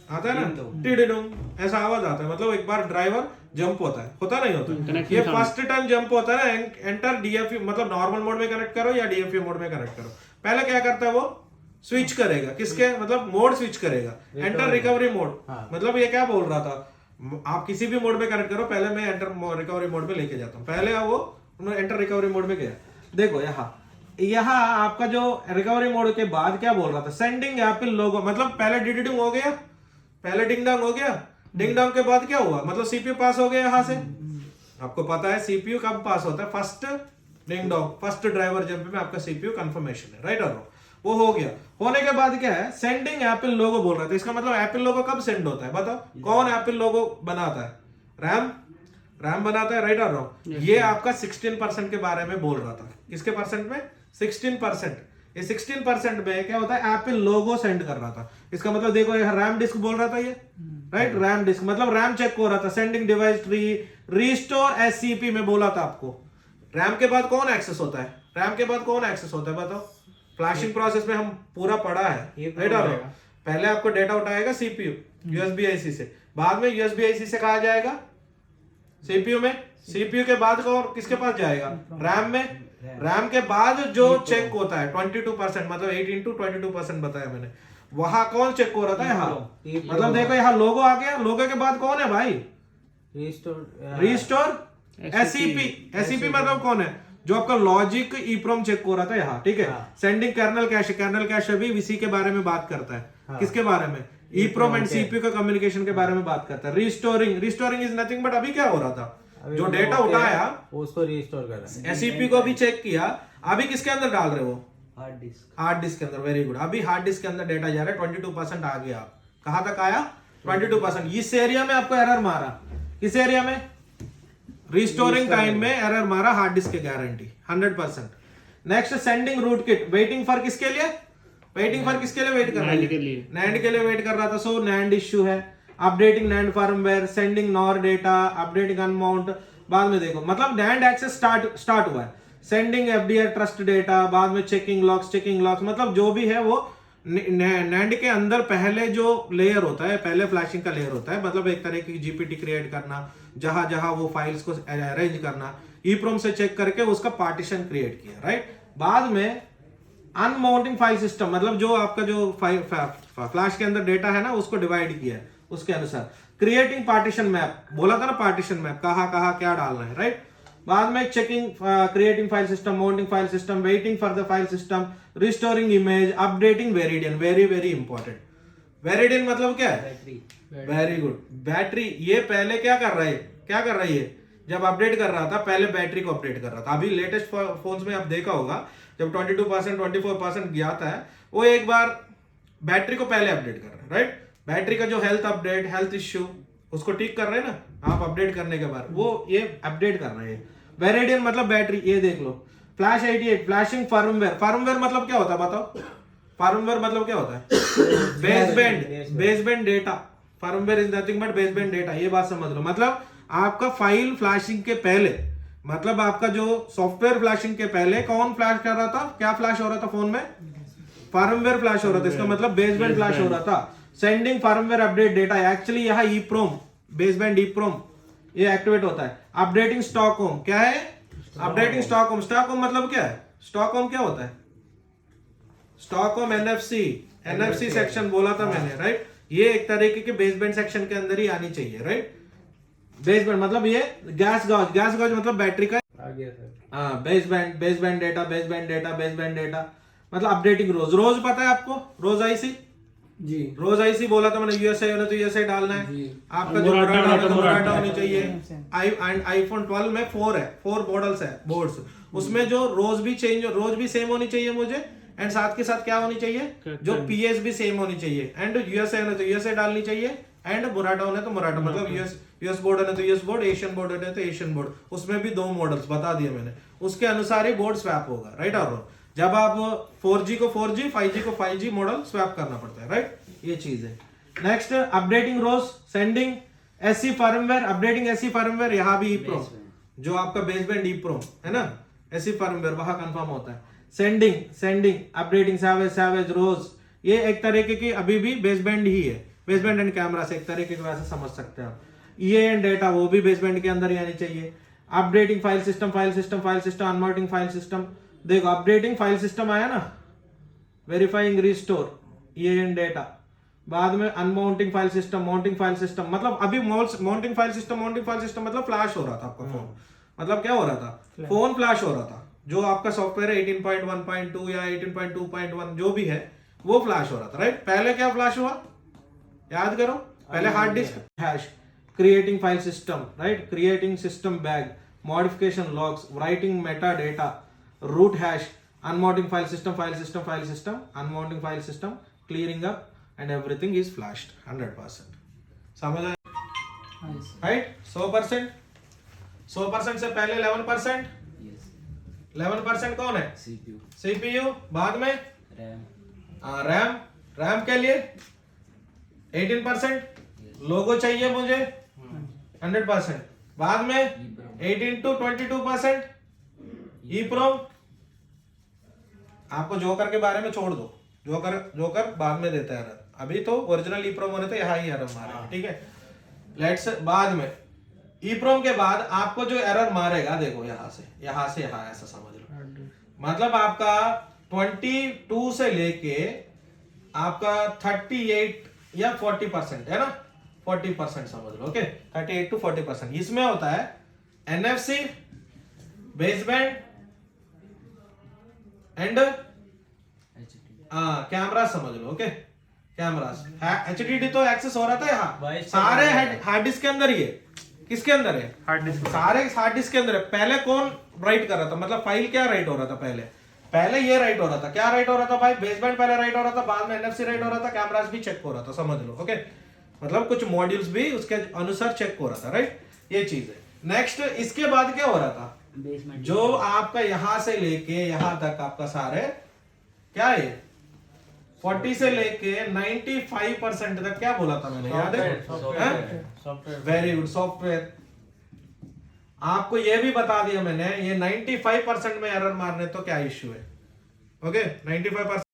आता है ना, टिडिडुम ऐसा आवाज आता है, मतलब एक बार ड्राइवर जंप होता है, होता नहीं होता, ये फर्स्ट टाइम जंप होता है ना, एंटर डीएफयू, मतलब नॉर्मल मोड में कनेक्ट करो या डीएफयू मोड में कनेक्ट करो। पहले क्या करता है वो स्विच करेगा, किसके, मतलब मोड स्विच करेगा, एंटर रिकवरी मोड। मतलब ये क्या बोल रहा था, आप किसी भी मोड में कनेक्ट करो, पहले मैं एंटर रिकवरी मोड में लेके जाता हूँ, पहले वो एंटर रिकवरी मोड में गया। देखो यहाँ आपका जो रिकवरी मोड के बाद क्या बोल रहा था, सेंडिंग एप्पल लोगो, मतलब पहले डिडिंग हो गया, पहले डिंग डोंग हो गया, डिंग डोंग के बाद क्या हुआ, मतलब सीपीयू पास हो गया यहाँ से। आपको पता है सीपीयू कब पास होता है, first ding dong, first driver jump में आपका सीपीयू कंफर्मेशन है, राइट और वो हो गया। होने के बाद क्या है, सेंडिंग एप्पल लोगो बोल रहा था, इसका मतलब एप्पल लोगो कब सेंड होता है, बताओ कौन एप्पल लोगो बनाता है, रैम बनाता है, राइट और रॉन्ग। ये आपका 16% के बारे में बोल रहा था, किसके परसेंट में, 16%। ये 16% में क्या होता है, एप्पल लोगो सेंड कर रहा था, इसका मतलब देखो रैम डिस्क बोल रहा था ये, राइट, रैम डिस्क मतलब रैम चेक हो रहा था, sending device tree, restore SCP में बोला था आपको। रैम के बाद कौन एक्सेस होता है, रैम के बाद कौन एक्सेस होता है बताओ, फ्लैशिंग प्रोसेस में हम पूरा पढ़ा है, राइट और रॉन्ग। पहले आपको डेटा उठाएगा सीपीयू यूएसबी आईसी से, बाद में यूएसबी आईसी से कहा जाएगा सीपीयू में, सीपीयू के बाद और किसके पास जाएगा, रैम में, रैम के बाद जो चेक होता है 22%, मतलब 8x22% बताया मैंने, वहां कौन चेक हो रहा था, यहाँ मतलब देखो यहाँ लोगो आ गया, लोगो के बाद कौन है भाई, रिस्टोर एसईपी, एसईपी मतलब कौन है, जो आपका लॉजिक ईप्रोम चेक हो रहा था यहाँ, ठीक है। Sending kernel cache, kernel cache अभी इसी के बारे में बात करता है, किसके बारे में, ईप्रोम एंड सीपीयू का कम्युनिकेशन के बारे में बात करता है। Restoring, restoring is nothing but अभी क्या हो रहा था, जो डेटा उठाया उसको रिस्टोर कर रहा है, एसईपी को भी चेक किया, अभी किसके अंदर डाल रहे हो, हार्ड डिस्क, हार्ड डिस्क के अंदर, वेरी गुड, अभी हार्ड डिस्क के अंदर डेटा जा रहा है, 22% आ गया, आप कहां तक आया, 22%। इस एरिया में आपको एरर मारा, किस एरिया में, रिस्टोरिंग टाइम में एरर मारा, हार्ड डिस्क की guarantee 100%। Next sending root kit, waiting for किसके लिए, वेटिंग फॉर किसके लिए वेट कर रहा है, नैंड के लिए वेट कर रहा था, सो नैंड इश्यू है, updating NAND firmware, sending nor data, updating unmount, बाद में देखो मतलब नैंड एक्सेस स्टार्ट हुआ है, सेंडिंग एफडीआर ट्रस्ट डेटा, बाद में चेकिंग लॉक्स, मतलब जो भी है वो नैंड के अंदर पहले जो लेयर होता है, पहले फ्लैशिंग का लेयर होता है, मतलब एक तरह की जीपीटी क्रिएट करना, जहां जहां वो फाइल्स को अरेंज करना, ईप्रोम से चेक करके उसका पार्टीशन क्रिएट किया, राइट। बाद में अनमाउंटिंग फाइल सिस्टम, मतलब जो आपका जो फ्लैश के अंदर डेटा है ना, उसको डिवाइड किया है उसके अनुसार, क्रिएटिंग पार्टीशन मैप, बोला था ना पार्टीशन मैप, कहां कहां क्या डालना है, राइट। बाद में checking, creating file system, mounting file system, waiting for the file system, restoring image, updating viridian, very very important. Viridian मतलब क्या है, वेरी गुड, बैटरी। ये पहले क्या कर रहा है ये जब अपडेट कर रहा था, पहले बैटरी को अपडेट कर रहा था। अभी लेटेस्ट फोन्स में आप देखा होगा, जब 22% 24% गया था, वो एक बार बैटरी को पहले अपडेट कर रहा है, राइट। बैटरी का जो हेल्थ अपडेट, हेल्थ इश्यू, उसको ठीक कर रहे हैं ना आप, अपडेट करने के बाद वो ये अपडेट कर रहे हैं। वेरिडियन मतलब बैटरी, ये देख लो। फ्लैश 88, फ्लैशिंग फर्मवेयर, फर्मवेयर मतलब क्या होता है बताओ, फर्मवेयर मतलब क्या होता है, baseband data, firmware is nothing but baseband data, ये बात समझ लो। मतलब आपका फाइल फ्लैशिंग के पहले, मतलब आपका जो सॉफ्टवेयर फ्लैशिंग के पहले कौन फ्लैश कर रहा था, क्या फ्लैश हो रहा था फोन में, फर्मवेयर फ्लैश हो रहा था, इसका मतलब बेसबैंड फ्लैश हो रहा था। Sending firmware update data, actually यहाँ ईप्रोम, बेसबैंड ईप्रोम ये एक्टिवेट होता है। अपडेटिंग स्टॉकहोम, क्या है अपडेटिंग स्टॉकहोम, स्टॉकहोम मतलब क्या है, स्टॉकहोम क्या होता है, स्टॉकहोम एनएफसी सेक्शन बोला था मैंने, राइट। ये एक तरीके के बेसबैंड सेक्शन के अंदर ही आनी चाहिए, राइट। बेसबैंड मतलब ये गैस गॉज मतलब बैटरी का आ गया सर, हाँ, बेसबैंड डेटा मतलब अपडेटिंग रोज पता है आपको, रोज आईसी जी, रोज आईसी बोला था मैंने, यूएसए होना तो यूएसए डालना है, आपका जो मुराटा होनी चाहिए। आईफोन 12 में 4 मॉडल्स है, बोर्ड्स, उसमें जो रोज भी सेम होनी चाहिए मुझे, एंड साथ के साथ क्या होनी चाहिए, जो पीएस भी सेम होनी चाहिए, एंड यूएसए होना तो यूएसए डालनी चाहिए, एंड मुराटा होना तो मुराटा, मतलब यूएस बोर्ड है तो यूएस बोर्ड, एशियन बोर्ड है तो एशियन बोर्ड, उसमें भी 2 मॉडल्स बता दिए मैंने, उसके अनुसार ही बोर्ड स्वैप होगा, राइट। और जब आप 4G को 4G 5G को 5G मॉडल स्वैप करना पड़ता है, राइट, ये चीज है। Next updating rows, sending SC firmware, updating SC firmware, यहाँ भी ईप्रोम, जो आपका बेसबैंड ईप्रोम है ना, एससी फर्मवेयर वहां कंफर्म होता है। सेंडिंग अपडेटिंग सैवेज रोज, ये एक तरीके की अभी भी बेसबैंड ही है, बेसबैंड एंड कैमरा से एक तरीके की वजह से समझ सकते हैं आप। EAN डेटा वो भी बेसबैंड के अंदर ही आनी चाहिए। Updating file system unmounting file system. देखो अपडेटिंग फाइल सिस्टम आया ना, वेरीफाइंग रिस्टोर EAN डेटा। बाद में unmounting file system, mounting file system. मतलब अभी माउंटिंग फाइल सिस्टम मतलब फ्लैश हो रहा था आपका फोन। मतलब क्या हो रहा था, फोन फ्लैश हो रहा था। जो आपका सॉफ्टवेयर है 18.1.2 या 18.2.1 जो भी है वो फ्लैश हो रहा था, राइट। पहले क्या फ्लैश हुआ, याद करो, पहले hard disk hash, creating file system, right, creating system bag, modification logs, writing meta data, root hash, unmounting file system, unmounting file system, clearing up and everything is flashed 100%। समझ आया, right. 100% से पहले 11%, 11% कौन है, सीपीयू। बाद में RAM के लिए 18%, लोगो चाहिए मुझे 100%। बाद में 18 to 22% EEPROM। आपको जोकर के बारे में छोड़ दो, जोकर बाद में देता है, अभी तो ओरिजिनल EEPROM होने तो यहाँ ही एरर मारेगा, ठीक है। लेट्स बाद में EEPROM के बाद आपको जो एरर मारेगा, देखो यहाँ से यहाँ ऐसा समझ लो। मतलब आपका 22 से लेके आपका 38 या 40% है ना, 40% समझ लो, ओके। 38 to 40% इसमें होता है NFC, बेसबैंड एंड कैमरा समझ लो, ओके। कैमरास HDD तो एक्सेस हो रहा था यहाँ, सारे हार्ड डिस्क के अंदर ही है। किसके अंदर है, हार्ड डिस्क, सारे हार्ड डिस्क के अंदर है। पहले कौन राइट कर रहा था, मतलब फाइल क्या राइट हो रहा था, पहले ये राइट हो रहा था। क्या राइट हो रहा था भाई, बेसबैंड पहले राइट हो रहा था, बाद में NFC राइट हो रहा था, कैमरास भी चेक हो रहा था, समझ लो, ओके। मतलब कुछ मॉड्यूल्स भी उसके अनुसार चेक हो रहा था, राइट। ये चीज है। नेक्स्ट इसके बाद क्या हो रहा था, जो आपका यहां से लेके यहां तक आपका सारे क्या है, 40 से लेके 95% तक क्या बोला था मैंने, याद है, वेरी गुड, सॉफ्टवेयर। आपको ये भी बता दिया मैंने, ये 95% में एरर मारने तो क्या इश्यू है, ओके। 95%